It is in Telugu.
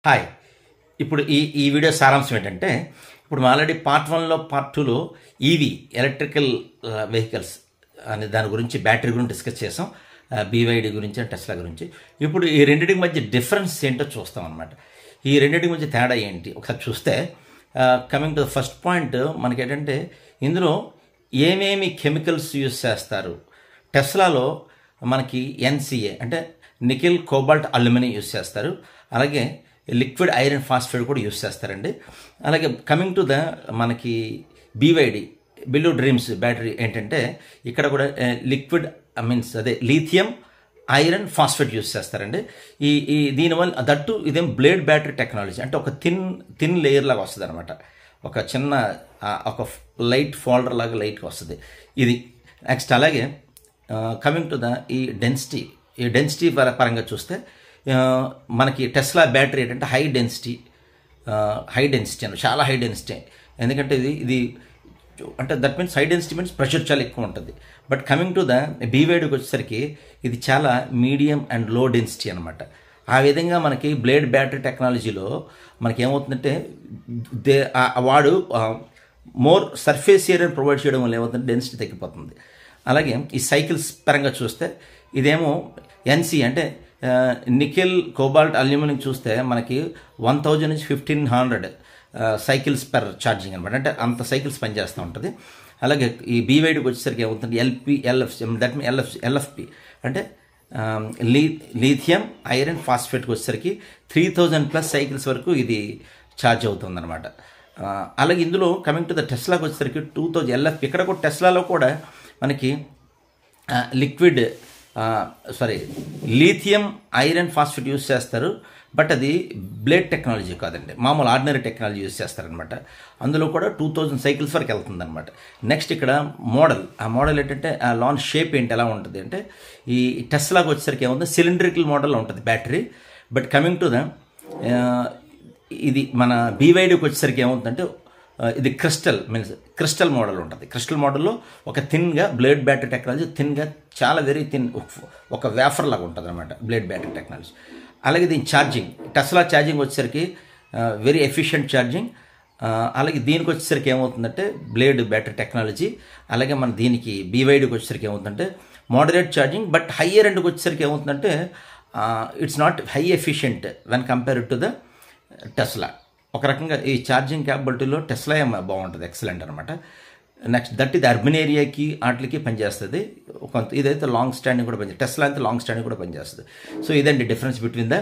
హాయ్. ఇప్పుడు ఈ వీడియో సారాంశం ఏంటంటే, ఇప్పుడు ఆల్రెడీ పార్ట్ 1లో పార్ట్ 2లో ఈవీ ఎలక్ట్రికల్ వెహికల్స్ అనే దాని గురించి బ్యాటరీ గురించి డిస్కస్ చేసాం. బీవైడి గురించి టెస్లా గురించి. ఇప్పుడు ఈ రెండింటికి మధ్య డిఫరెన్స్ ఏంటో చూస్తాం అనమాట. ఈ రెండింటికి మధ్య తేడా ఏంటి ఒకసారి చూస్తే, coming to the first point, మనకేంటంటే ఇందులో ఏమేమి కెమికల్స్ యూజ్ చేస్తారు. టెస్లాలో మనకి ఎన్సిఏ అంటే నికెల్ కోబాల్ట్ అల్యూమినియం యూజ్ చేస్తారు. అలాగే లిక్విడ్ ఐరన్ ఫాస్ఫేట్ కూడా యూజ్ చేస్తారండి. అలాగే కమింగ్ టు ద మనకి బీవైడి బిలో డ్రీమ్స్ బ్యాటరీ ఏంటంటే, ఇక్కడ కూడా లిక్విడ్ మీన్స్ అదే లీథియం ఐరన్ ఫాస్ఫేట్ యూజ్ చేస్తారండి. ఈ దీనివల్ల దట్టు ఇదేం బ్లేడ్ బ్యాటరీ టెక్నాలజీ అంటే ఒక థిన్ లేయర్ లాగా వస్తుంది అనమాట. ఒక చిన్న ఒక లైట్ ఫోల్డర్ లాగా లైట్గా వస్తుంది ఇది. నెక్స్ట్ అలాగే కమింగ్ టు ద ఈ డెన్సిటీ పరంగా చూస్తే, మనకి టెస్లా బ్యాటరీ ఏంటంటే హై డెన్సిటీ అని, చాలా హై డెన్సిటీ. ఎందుకంటే ఇది అంటే that means high density means pressure చాలా ఎక్కువ ఉంటుంది. బట్ కమింగ్ టు ద బీవైడికి వచ్చేసరికి ఇది చాలా మీడియం అండ్ లో డెన్సిటీ అనమాట. ఆ విధంగా మనకి బ్లేడ్ బ్యాటరీ టెక్నాలజీలో మనకి ఏమవుతుందంటే, వాడు మోర్ సర్ఫేస్ ఏరియా ప్రొవైడ్ చేయడం వల్ల ఏమవుతుందంటే డెన్సిటీ తగ్గిపోతుంది. అలాగే ఈ సైకిల్స్ పరంగా చూస్తే ఇదేమో ఎన్సి అంటే నికెల్ కోబాల్ట్ అల్యూమినియం చూస్తే మనకి 1000 నుంచి 1500 సైకిల్స్ పర్ ఛార్జింగ్ అనమాట. అంటే అంత సైకిల్స్ పనిచేస్తూ ఉంటుంది. అలాగే ఈ బీవైడికి వచ్చేసరికి ఏమవుతుంది ఎల్ఎఫ్పి అంటే లీథియం ఐరన్ ఫాస్ఫేట్కి వచ్చేసరికి 3000+ సైకిల్స్ వరకు ఇది ఛార్జ్ అవుతుంది అనమాట. అలాగే ఇందులో కమింగ్ టు ద టెస్లాకి వచ్చేసరికి 2000 ఎల్ఎఫ్పి. ఇక్కడ కూడా టెస్లాలో కూడా మనకి లీథియం ఐరన్ ఫాస్ఫేట్ యూజ్ చేస్తారు. బట్ అది బ్లేడ్ టెక్నాలజీ కాదండి, మామూలు ఆర్డినరీ టెక్నాలజీ యూజ్ చేస్తారనమాట. అందులో కూడా 2000 సైకిల్స్ వరకు వెళ్తుంది అనమాట. నెక్స్ట్ ఇక్కడ ఆ మోడల్ ఏంటంటే ఆ లాంచ్ షేప్ ఏంటి ఎలా ఉంటుంది అంటే, ఈ టెస్లాకి వచ్చేసరికి ఏముంది సిలిండ్రికల్ మోడల్ ఉంటుంది battery. But coming to the ఇది మన బీవైడికి వచ్చేసరికి ఏమవుతుందంటే, ఇది క్రిస్టల్ మోడల్ ఉంటుంది. క్రిస్టల్ మోడల్లో ఒక థిన్గా బ్లేడ్ బ్యాటరీ టెక్నాలజీ థిన్గా చాలా వెరీ థిన్ ఒక వేఫర్ లాగా ఉంటుంది అనమాట బ్లేడ్ బ్యాటరీ టెక్నాలజీ. అలాగే దీని ఛార్జింగ్ టెస్లా ఛార్జింగ్ వచ్చేసరికి వెరీ ఎఫిషియెంట్ ఛార్జింగ్. అలాగే దీనికి వచ్చేసరికి ఏమవుతుందంటే బ్లేడ్ బ్యాటరీ టెక్నాలజీ. అలాగే మన దీనికి బీవైడికి వచ్చేసరికి ఏమవుతుందంటే మోడరేట్ ఛార్జింగ్. బట్ హయ్యర్ ఎండ్కి వచ్చేసరికి ఏమవుతుందంటే it's not high efficient when compared to the Tesla. ఒక రకంగా ఈ ఛార్జింగ్ క్యాపబిలిటీలో టెస్లా బాగుంటుంది, ఎక్సలెంట్ అనమాట. నెక్స్ట్ దట్ ఇది అర్బన్ ఏరియాకి వాటికి పనిచేస్తుంది. ఇదైతే లాంగ్ స్టాండింగ్ కూడా పనిచేస్తుంది. టెస్లా అయితే లాంగ్ స్టాండింగ్ కూడా పనిచేస్తుంది. సో ఇదండి డిఫరెన్స్ బిట్వీన్ ద